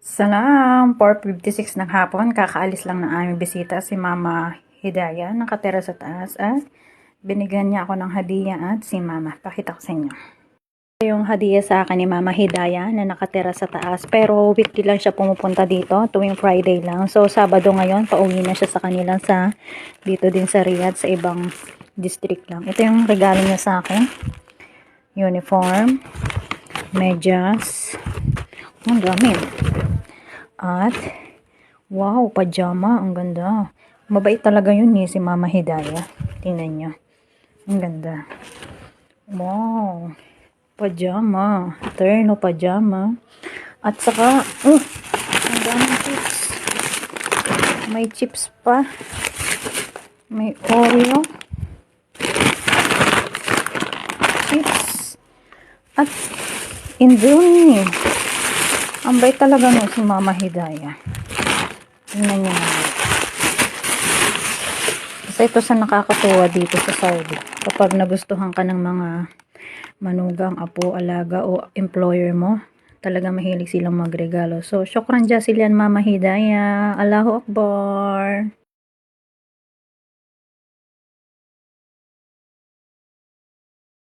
Salam! 4:56 ng hapon, kakaalis lang ng aming bisita si Mama Hidaya, nakatira sa taas at binigyan niya ako ng hadiah at si Mama. Pakita ko sa inyo. Ito yung hadiah sa akin ni Mama Hidaya na nakatira sa taas, pero weekly lang siya pumupunta dito, tuwing Friday lang. So Sabado ngayon, pauwi na siya sa kanila dito din sa Riyadh, sa ibang district lang. Ito yung regalo niya sa akin. Uniform, medyas, ang dami. At, wow, pajama. Ang ganda. Mabait talaga yun si Mama Hidaya. Tingnan nyo. Ang ganda. Wow. Pajama. Terno pajama. At saka, ang daming chips. May chips pa. May Oreo. Chips. At, Indomie. Ang bait talaga si Mama Hidaya. Tingnan niyo naman. Kasi ito sa nakakatuwa dito sa Saudi. Kapag nagustuhan ka ng mga manugang, apo, alaga o employer mo, talaga mahilig silang magregalo. So, syukran jazilan Mama Hidaya. Allahu Akbar.